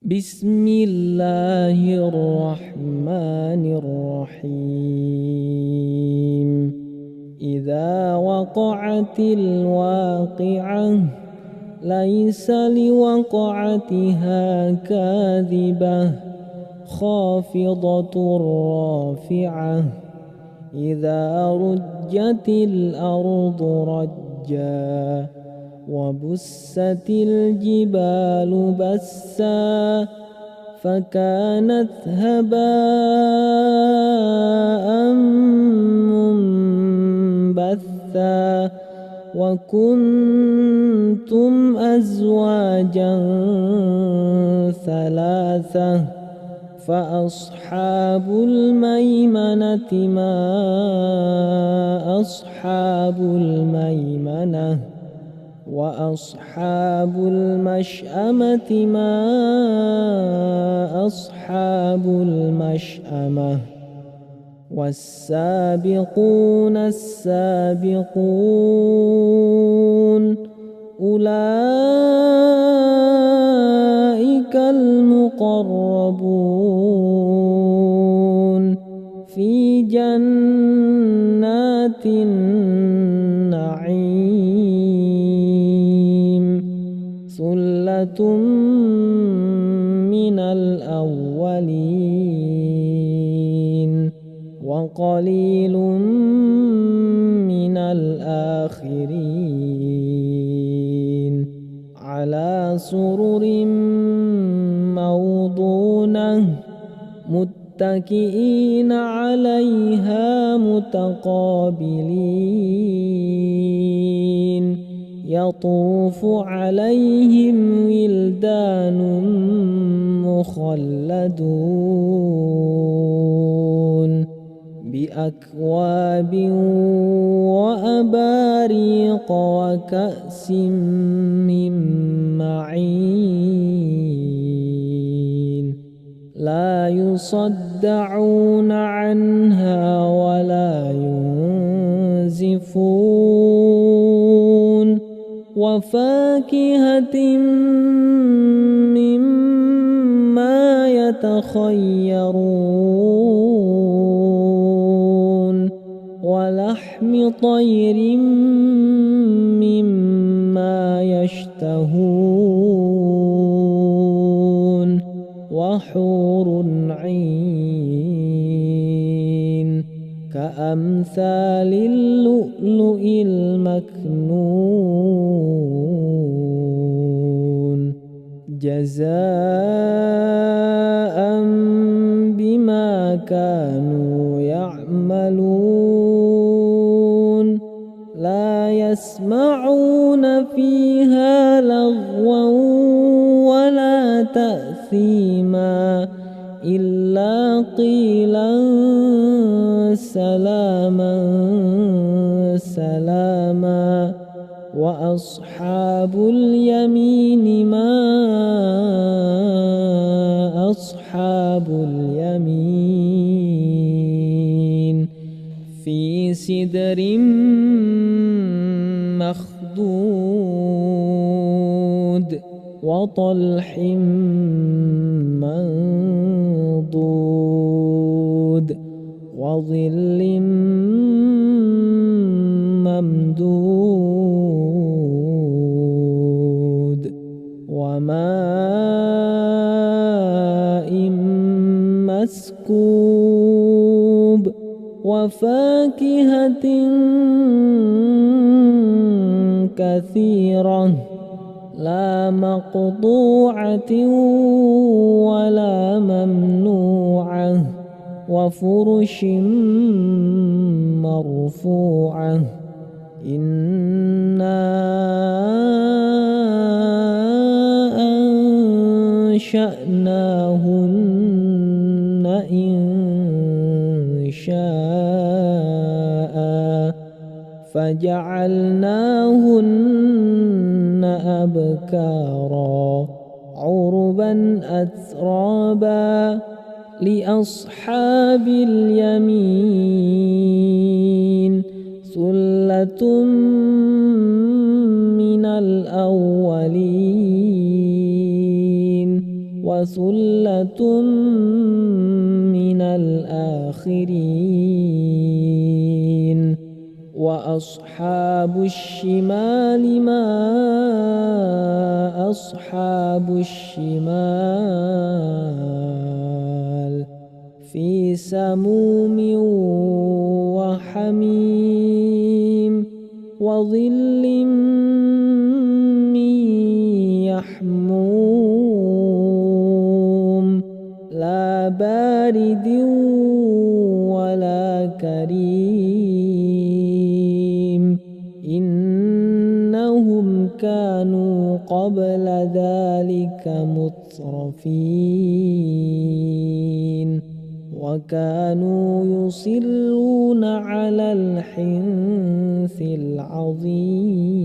بسم الله الرحمن الرحيم. إذا وقعت الواقعة ليس لوقعتها كاذبة خافضة رافعة إذا رجت الأرض رجا وبست الجبال بسا فكانت هباء منبثا وكنتم أزواجا ثلاثة فأصحاب الميمنة ما أصحاب الميمنة وأصحاب المشأمة ما أصحاب المشأمة والسابقون السابقون أولئك المقربون في جنات النعيم ثلة من الأولين وقليل من الآخرين على سرر موضونة متكئين عليها متقابلين يطوف عليهم ولدان مخلدون بأكواب وأباريق وكأس من معين لا يصدعون عنها ولا ينزفون وفاكهة مما يتخيرون ولحم طير مما يشتهون وحور عين كأمثال اللؤلؤ المكنون جزاء بما كانوا يعملون لا يسمعون فيها لغوا ولا تأثيما إلا قيلا سلاما سلاما وأصحاب اليمين ما أصحاب اليمين في سدر مخضود وطلح منضود وظل ممدود وماء مسكوب وفاكهة كثيرة لا مقطوعة ولا ممنوعة وفرش مرفوعة إنا أنشأناهن إن شاء فجعلناهن أبكارا عربا أترابا لأصحاب اليمين ثلة من الأولين وثلة من الآخرين وأصحاب الشمال ما أصحاب الشمال في سموم وحميم وظل من يحموم لا بارد ولا كريم إنهم كانوا قبل ذلك مترفين وكانوا يصرون على الحنث العظيم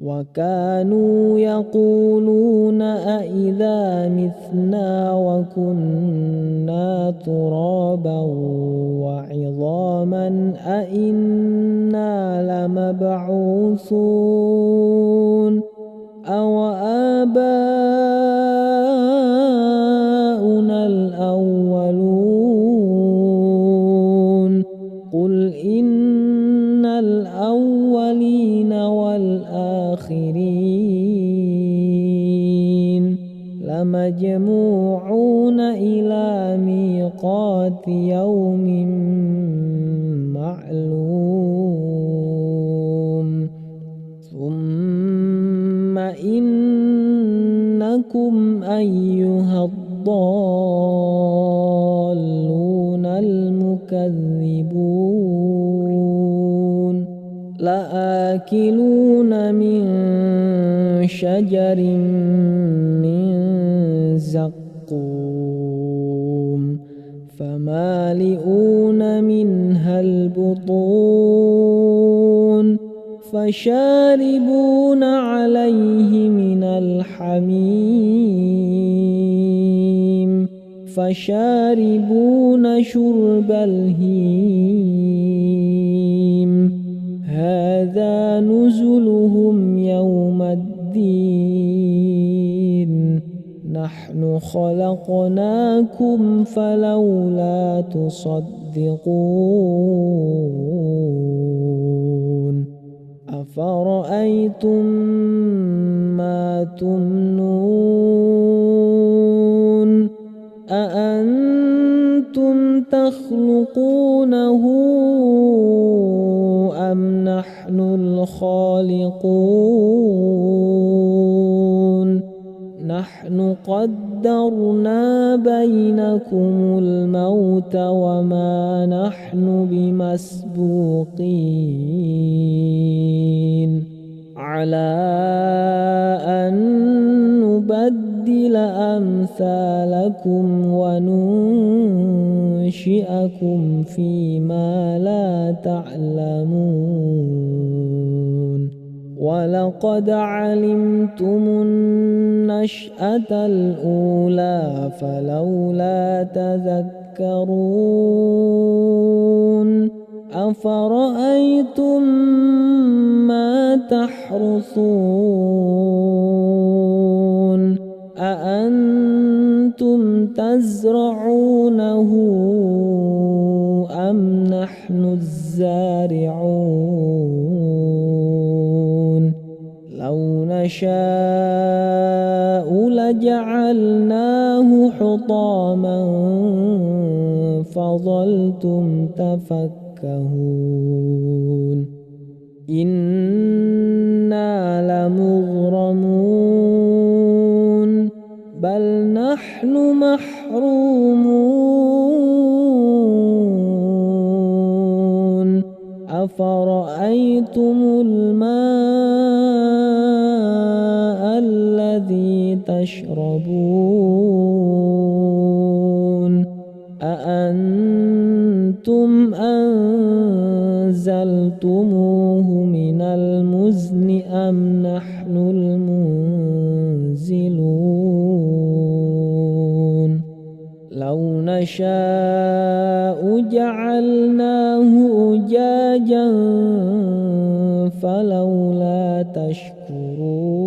وكانوا يقولون أإذا متنا وكنا ترابا وعظاما أإنا لمبعوثون أو آباؤنا الأولون قل إن الأولين والآخرين لمجموعون إلى ميقات يوم معلوم ثم إنكم أيها الضالون المكذبون لآكلون من شجر من زقوم فمالئون منها البطون فشاربون عليه من الحميم فشاربون شرب الهيم هذا نزلهم يوم الدين نحن خلقناكم فلولا تصدقون أفرأيتم ما تمنون أأنتم تخلقونه أم نحن الخالقون نحن قدرنا بينكم الموت وما نحن بمسبوقين على أن نبدل أمثالكم وننشئكم فيما لا تعلمون ولقد علمتم النشأة الأولى فلولا تذكرون أفرأيتم ما تحرثون أأنتم تزرعونه أم نحن الزارعون لو نشاء لجعلناه حطاما فظلتم تفكهون إنا لمغرمون بل نحن محرومون أفرأيتم الماء الذي تشربون أأنتم أنزلتموه من المزن أم نحن المنزلون لو نشاء جعلناه أجاجا فلولا تشكرون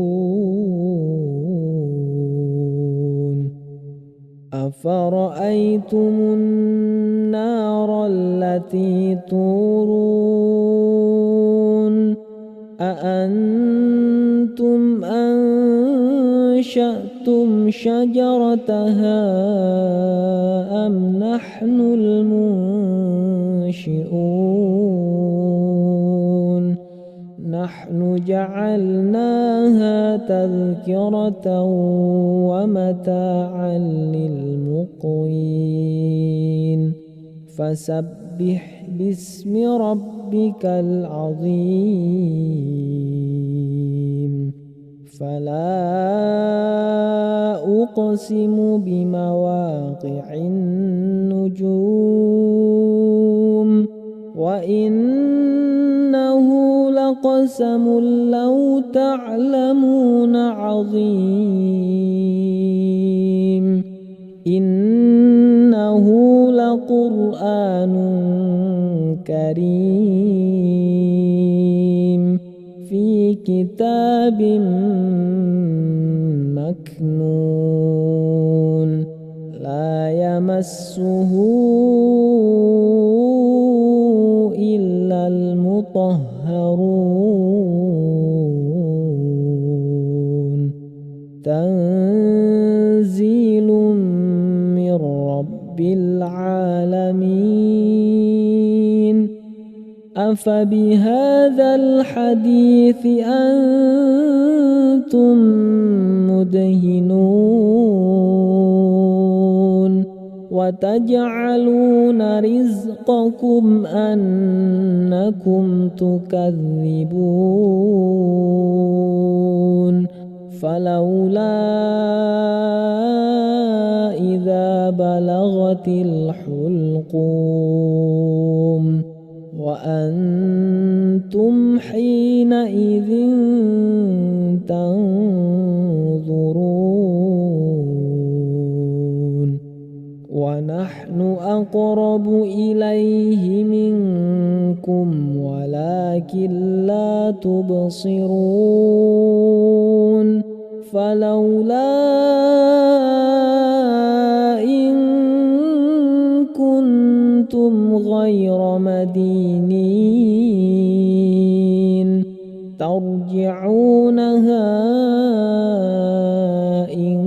أفرأيتم النار التي تورون أأنتم أنشأتم شجرتها أم نحن المنشئون نحن جعلناها تذكرة ومتاعا للمقوين فسبح باسم ربك العظيم فلا أقسم بمواقع النجوم وإنه لقسم لو تعلمون عظيم إنه لقرآن كريم في كتاب مكنون لا يمسه إلا المطهرون تنزيل من رب العالمين أفبهذا الحديث أنتم مدهنون وتجعلون رزقكم أنكم تكذبون فلولا إذا بلغت الحلقوم وأنتم حينئذ تنظرون ونحن أقرب إليه منكم ولكن لا تبصرون فلولا إن كنتم غير مدينين ترجعونها إن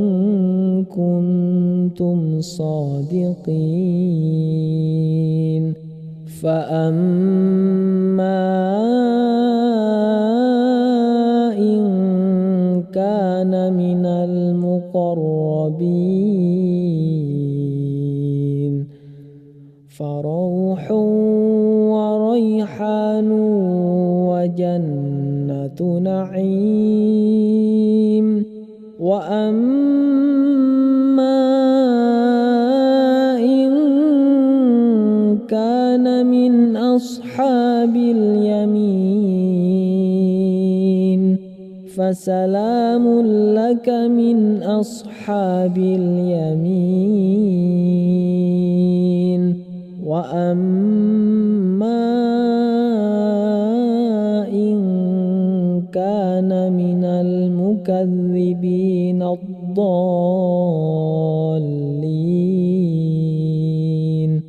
كنتم صادقين فأما إن كان من المقربين فروح وريحان وجنة نعيم وأما إن كان من أصحاب اليمين فسلام لك من أصحاب اليمين وأما إن كان من المكذبين الضالين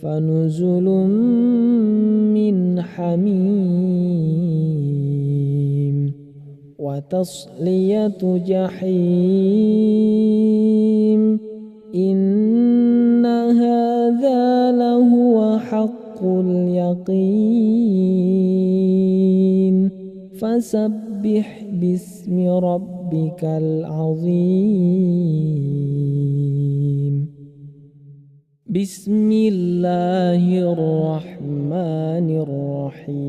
فنزل من حميم وتصلية جحيم إن هذا لهو حق اليقين فسبح باسم ربك العظيم بسم الله الرحمن الرحيم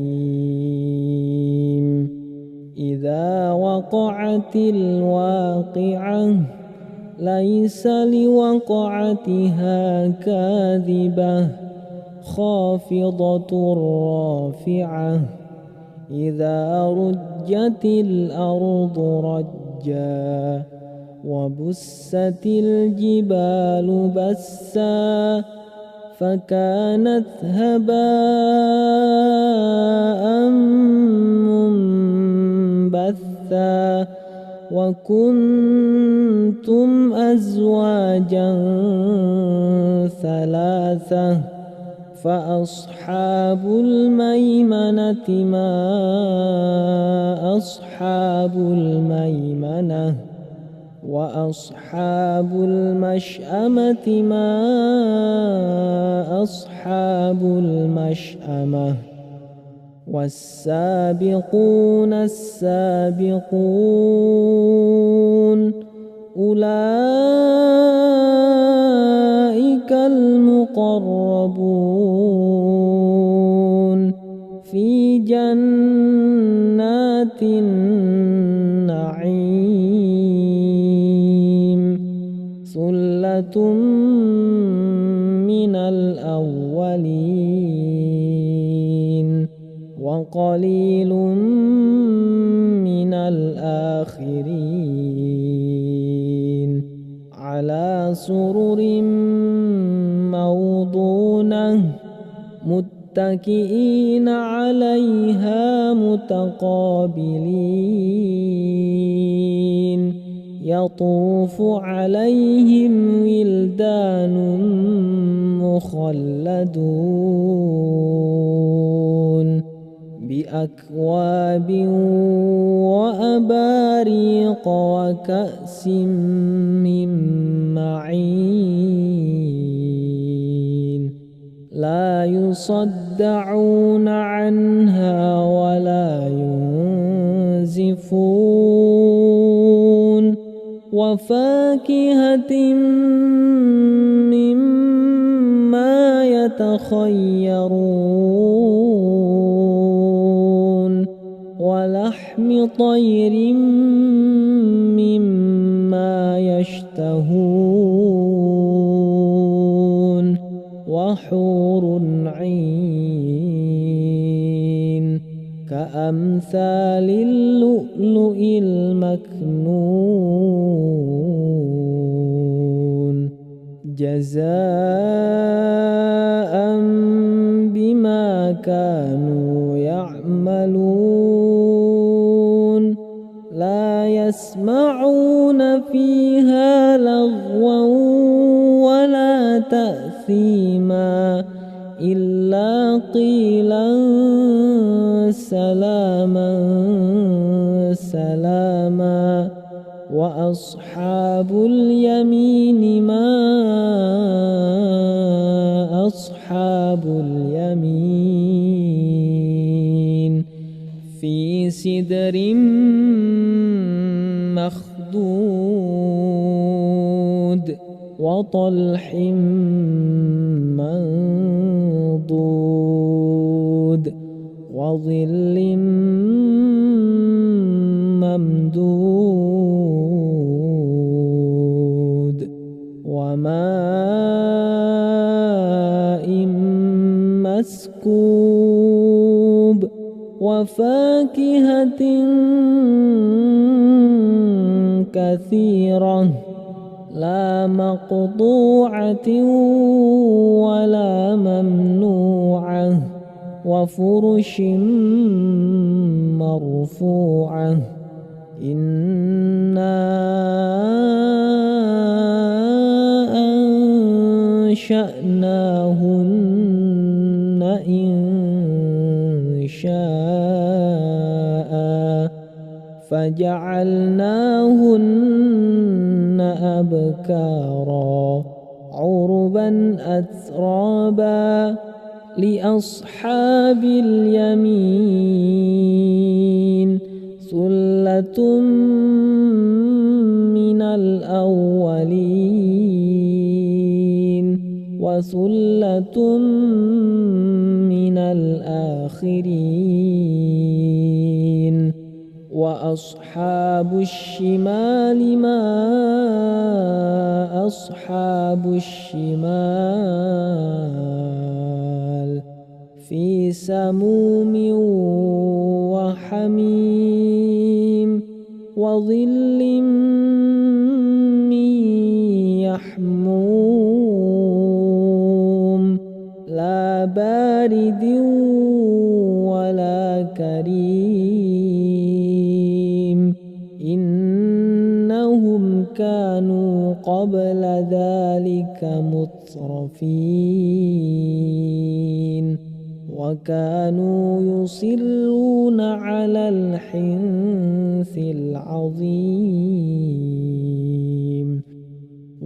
إذا وقعت الواقعة ليس لوقعتها كاذبة خافضة رافعة إذا رجت الأرض رجا وبست الجبال بسا فكانت هباء منبثا وكنتم أزواجا ثلاثة فأصحاب الميمنة ما أصحاب الميمنة وأصحاب المشأمة ما أصحاب المشأمة والسابقون السابقون أولئك المقربون في جنات النعيم ثلة من الأولين وقليل من الآخرين على سرر موضونة متكئين عليها متقابلين يطوف عليهم ولدان مخلدون بأكواب وأباريق وكأس من معين لا يصدعون عنها ولا ينزفون وفاكهة مما يتخيرون ولحم طير مما يشتهون وحور عين كأمثال اللؤلؤ المكنون جزاء بما كانوا يعملون لا يسمعون فيها لغوا ولا تأثيما إلا قيلا سلاما سلاما وأصحاب اليمين ما أصحاب اليمين في سدر مخضود وطلح منضود وظل ممدود وماء مسكوب وفاكهة كثيرة لا مقطوعة ولا ممنوعة وفرش مرفوعة إنا أنشأناهن إن شاء فجعلناهن أبكارا عربا أترابا لأصحاب اليمين ثلة من الأولين وثلة من الآخرين وأصحاب الشمال ما أصحاب الشمال في سموم وحميم وظل من يحموم لا بارد ولا كريم إنهم كانوا قبل ذلك مترفين وكانوا يصرون على الحنث العظيم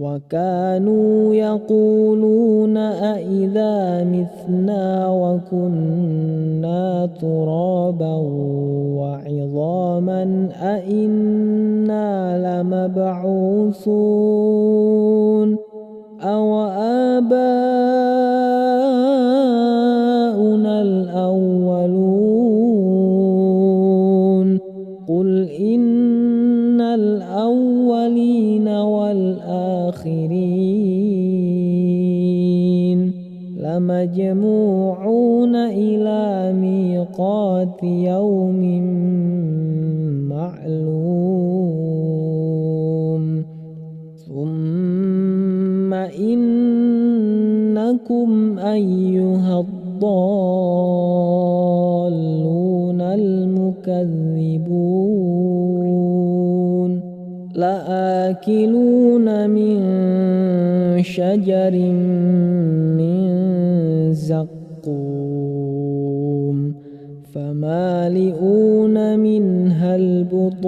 وكانوا يقولون أإذا متنا وكنا ترابا وعظاما أإنا لمبعوثون أو آباؤنا الأولون قل إن الأولين والآخرين لمجموعون إلى ميقات يوم معلوم ثم إنكم أيها الضالون المكذبون لآكلون من شجر من زقوم فمالئون منها البطون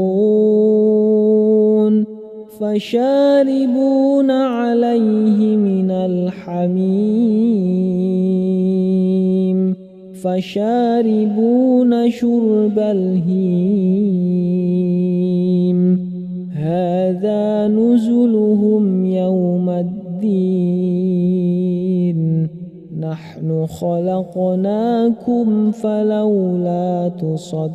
فشاربون عليه من الحميم فشاربون شرب الهيم هذا نزلهم يوم الدين نحن خلقناكم فلولا تصدقون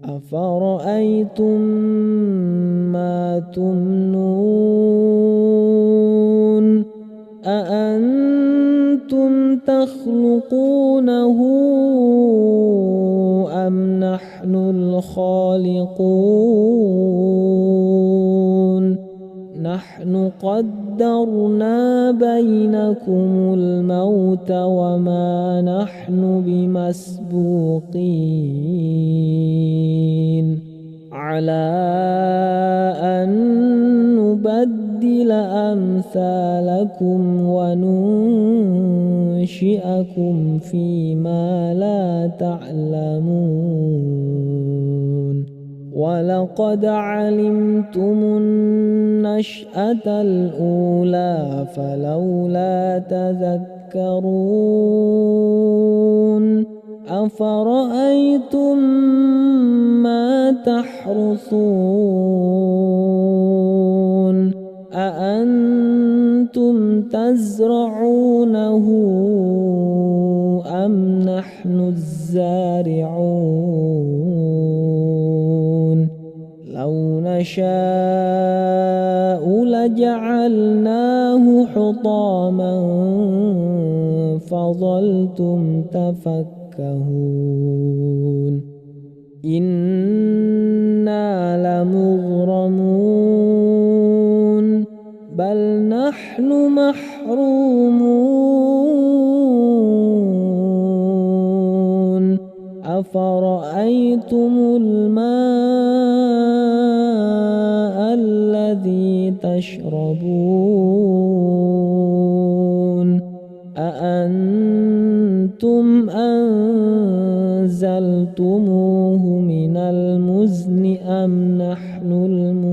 أفرأيتم ما تمنون أأنتم تخلقونه أم نحن الخالقون نحن قدرنا بينكم الموت وما نحن بمسبوقين على أن نبدل أمثالكم وننشئكم فيما لا تعلمون ولقد علمتم النشأة الأولى فلولا تذكرون أفرأيتم ما تحرثون أأنتم تزرعونه أم نحن الزارعون لو نشاء لجعلناه حطاما فظلتم تفكهون إنا لمغرمون بل نحن محرومون أفرأيتم الماء الذي تشربون أأنتم أنزلتموه من المزن أم نحن المنزلون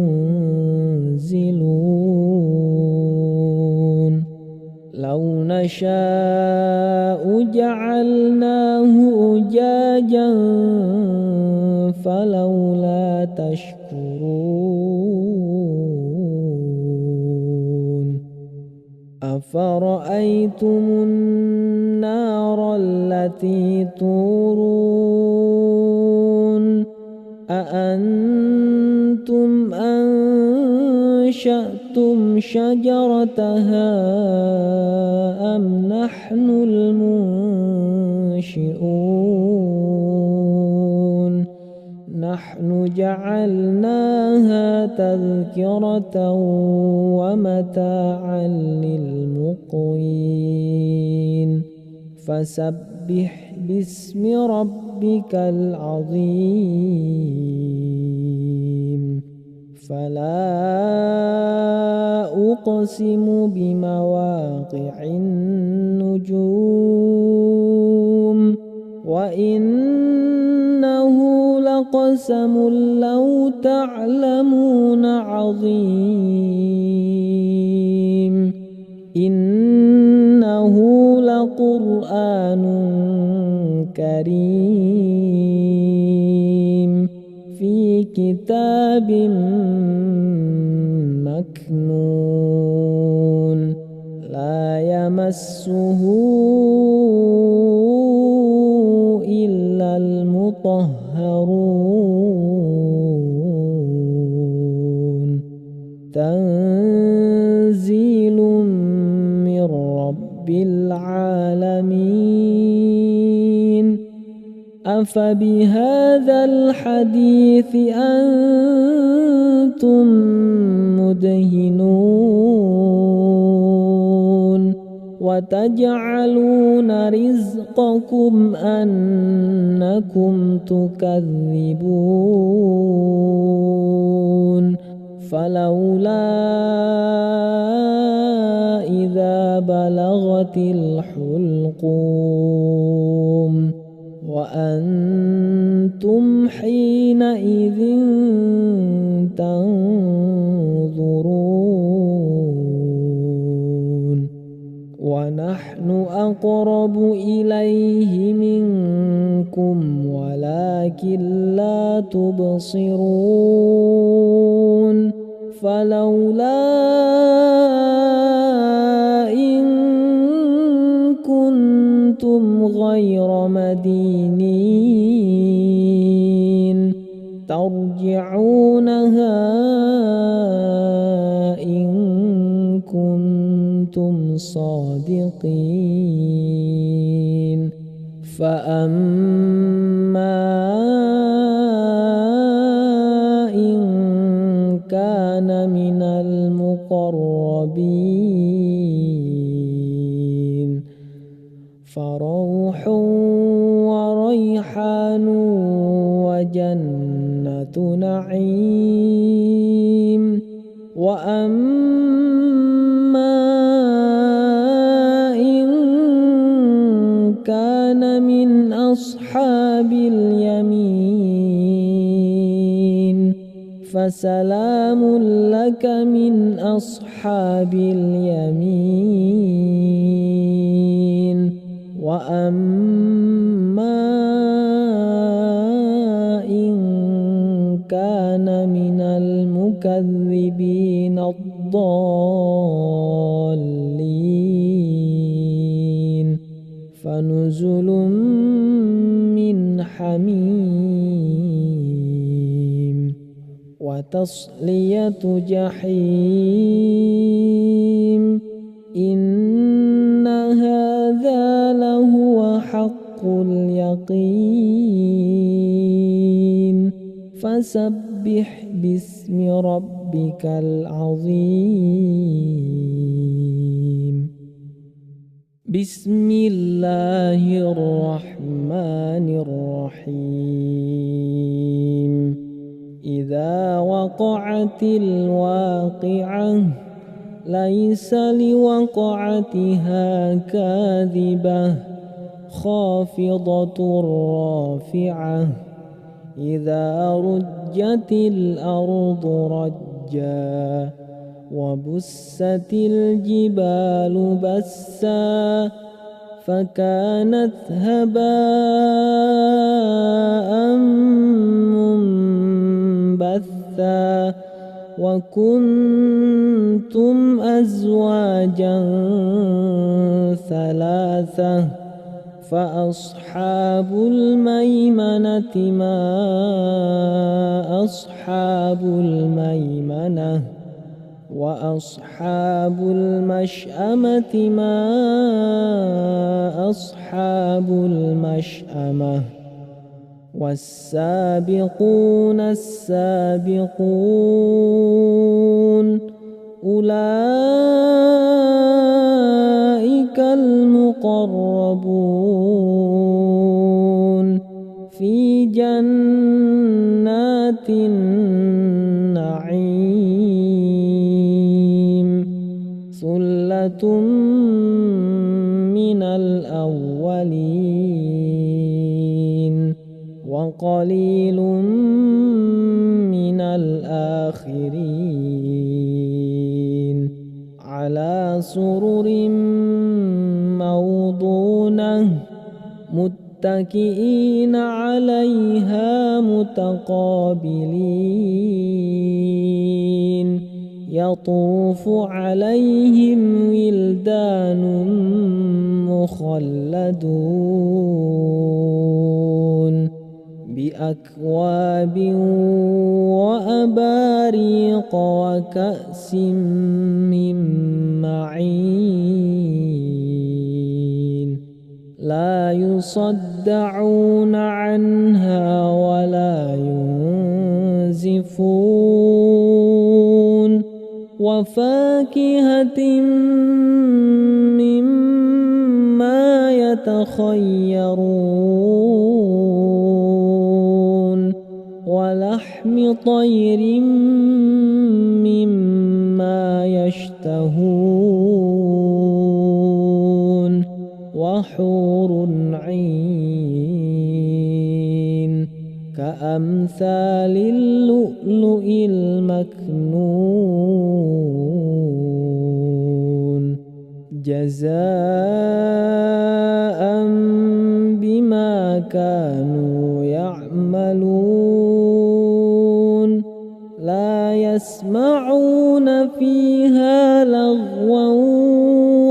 لو نشاء جعلناه أجاجا فلولا تشكرون أفرأيتم النار التي تورون أأنتم أنشأتم شجرتها أم نحن المنشئون نحن جعلناها تذكرة ومتاعا للمقوين فسبح باسم ربك ربك العظيم فلا أقسم بمواقع النجوم وإنه لقسم لو تعلمون عظيم إنه لقرآن كريم في كتاب مكنون لا يمسه إلا المطهرون تنزيل من رب العالمين أفبهذا الحديث أنتم مدهنون وتجعلون رزقكم أنكم تكذبون فلولا إذا بلغت الحلقوم وأنتم حينئذ تنظرون ونحن أقرب إليه منكم ولكن لا تبصرون فلولا إن كنتم غير مدينين ترجعونها إن كنتم صادقين فأما إن كان من المقربين فروح وريحان وجنة نعيم وأما إن كان من أصحاب اليمين فسلام لك من أصحاب اليمين وأما إن كان من المكذبين الضالين فنزل من حميم وتصلية جحيم إن هذا لهو حق اليقين فسبح باسم ربك العظيم بسم الله الرحمن الرحيم إذا وقعت الواقعة ليس لوقعتها كاذبة خافضة رافعة إذا رجت الأرض رجا وبست الجبال بسا فكانت هباء منبثا وكنتم أزواجا ثلاثة فأصحاب الميمنة ما أصحاب الميمنة وأصحاب المشأمة ما أصحاب المشأمة والسابقون السابقون أولئك المقربون جنات النعيم ثلة من الأولين وقليل من الآخرين على سرر موضونة متكئين عليها متقابلين يطوف عليهم ولدان مخلدون بأكواب وأباريق وكأس من معين لا يصدعون عنها ولا ينزفون وفاكهة مما يتخيرون ولحم طير مما يشتهون وحور عين كأمثال اللؤلؤ المكنون جزاء بما كانوا يعملون لا يسمعون فيها لغوا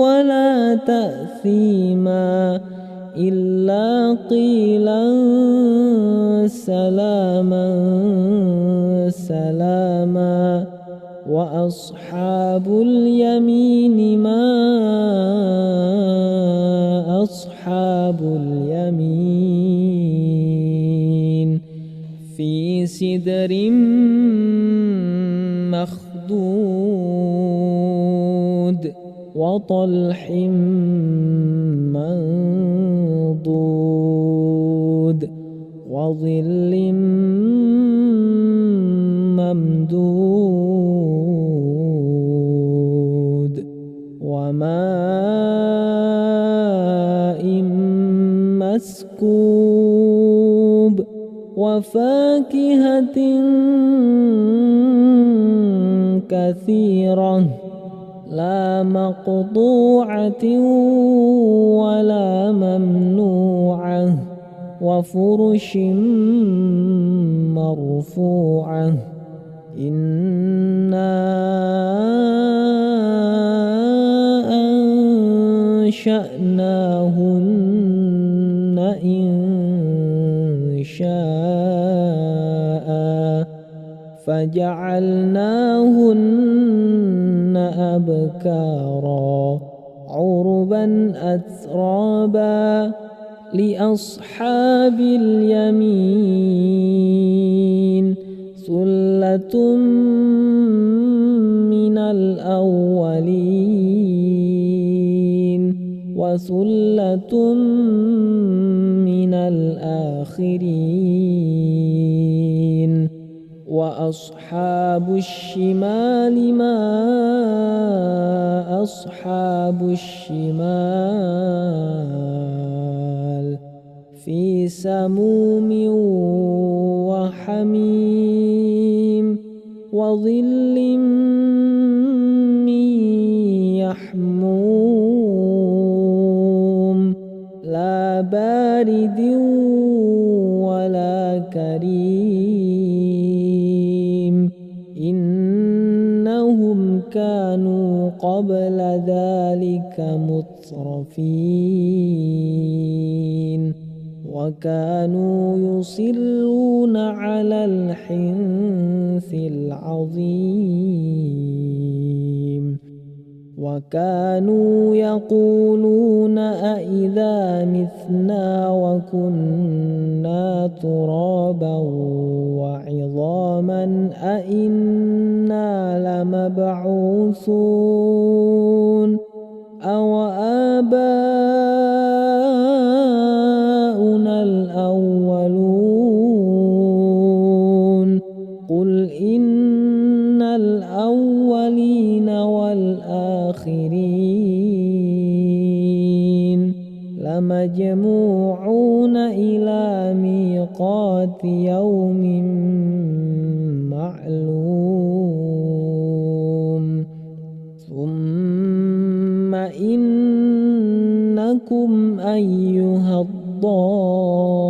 ولا تأثيما إلا قيلا سلاما سلاما وأصحاب اليمين ما أصحاب اليمين في سدر مخضود وطلح منضود وظل ممدود وماء مسكوب وفاكهة كثيرة لا مقطوعة ولا ممنوعة وفرش مرفوعة إنا أنشأناهن إن شاء فجعلناهن أبكارا عربا أترابا لأصحاب اليمين ثلة من الأولين وثلة من الآخرين وأصحاب الشمال ما أصحاب الشمال في سموم وحميم وظل من يحموم لا بارد ولا كريم إنهم كانوا قبل ذلك مترفين وكانوا يصرون على الحنث العظيم وكانوا يقولون أإذا متنا وكنا ترابا وعظاما أإنا لمبعوثون أو آباؤنا الأولون إن الأولين والآخرين لمجموعون إلى ميقات يوم معلوم ثم إنكم أيها الضالون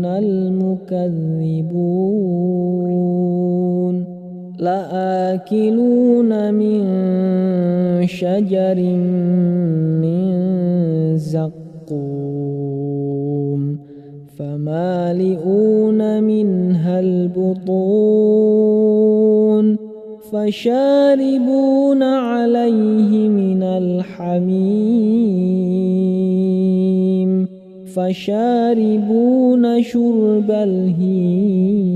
المكذبون لآكلون من شجر من زقوم فمالئون منها البطون فشاربون عليه من الحميم فشاربون شرب الهيم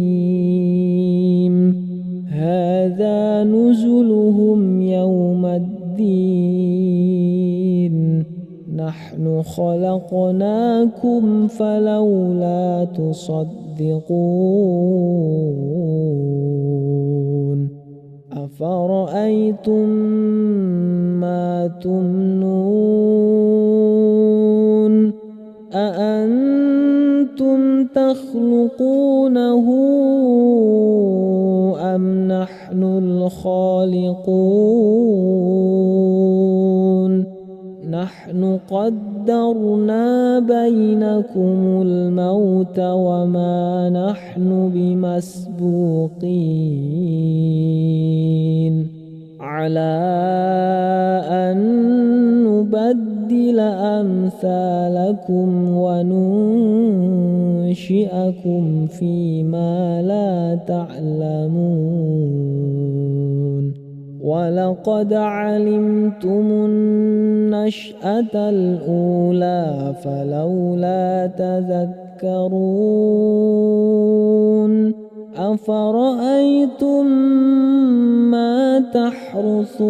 هذا نزلهم يوم الدين نحن خلقناكم فلولا تصدقون أفرأيتم ما تمنون أأنتم تخلقونه أم نحن الخالقون نحن قدرنا بينكم الموت وما نحن بمسبوقين على أن نبدل أمثالكم وننشئكم فيما لا تعلمون ولقد علمتم النشأة الأولى فلولا تذكرون أفرأيتم ما تحرثون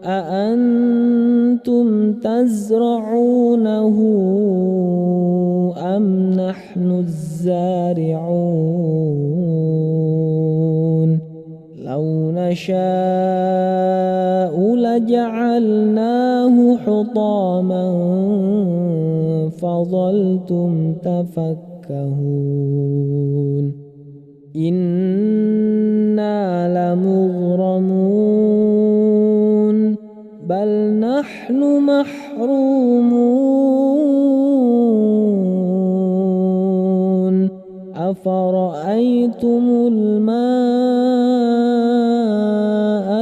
أأنتم تزرعونه أم نحن الزارعون لو نشاء لجعلناه حطاما فظلتم تفكهون إنا لمغرمون بل نحن محرومون أفرأيتم الماء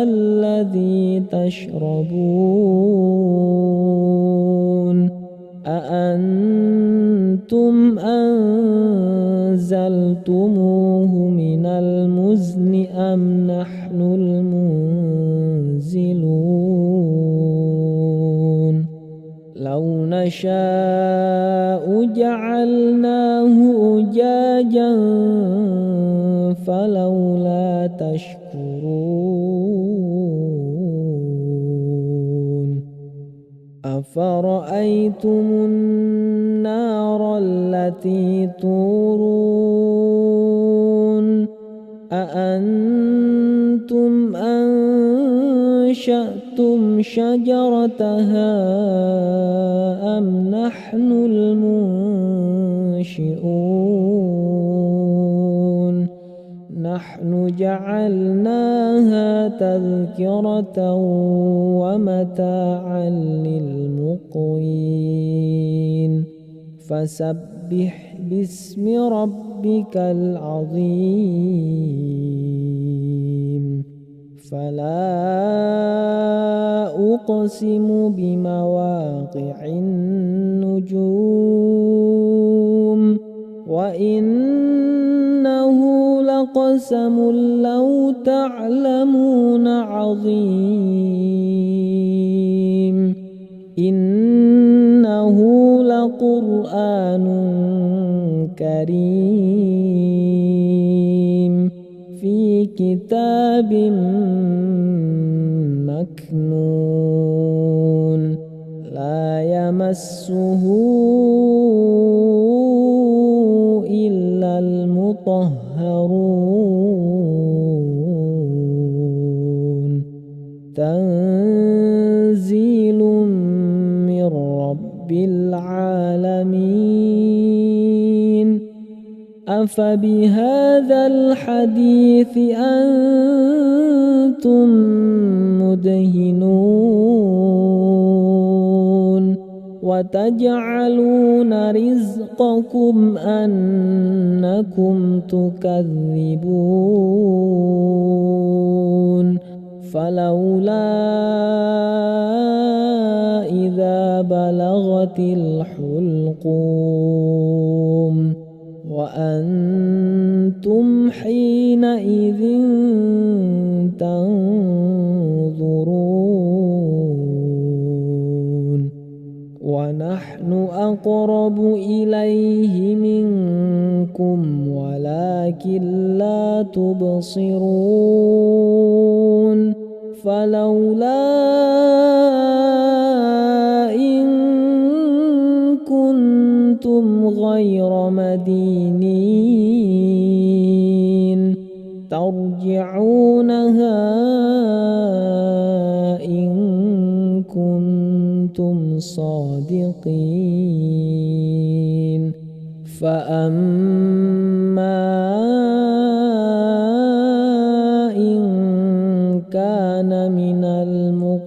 الذي تشربون أأنتم أنزلتموه من المزن أم نحن المنزلون لو نشاء جعلناه أجاجا فلولا تشكرون أفرأيتم النار التي تورون أأنتم أنشأتم شجرتها أم نحن المنشئون نحن جعلناها تذكرة ومتاعا للمقوين فسبح باسم ربك العظيم فلا أقسم بمواقع النجوم وإنه لقسم لو تعلمون عظيم إنه لقرآن كريم في كتاب مكنون لا يمسه إلا يطهرون تنزيل من رب العالمين أفبهذا الحديث أنتم مدهنون وتجعلون رزقكم أنكم تكذبون فلولا إذا بلغت الحلقوم وأنتم حينئذ تنظرون ونحن أقرب إليه منكم ولكن لا تبصرون فلولا إن كنتم غير مدينين ترجعونها إن كنتم صادقين فأما إن كان من المقربين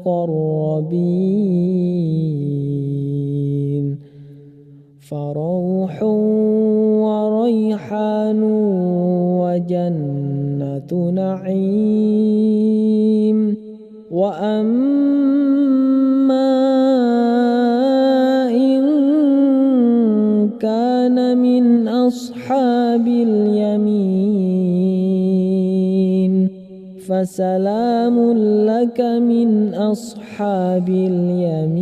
فروح وريحان وجنة نعيم وأما إن كان من أصحاب اليمين فسلام لك من أصحاب اليمين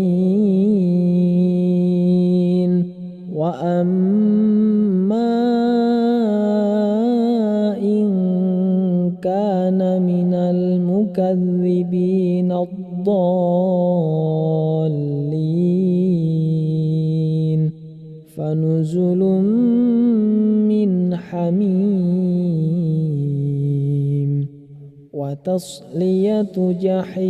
وأما إن كان من المكذبين الضالين فنزل من حميم وتصلية جحيم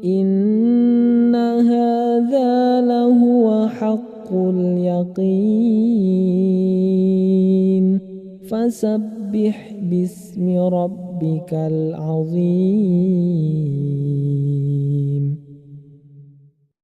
إن هذا لهو حق اليقين فسبح باسم ربك العظيم.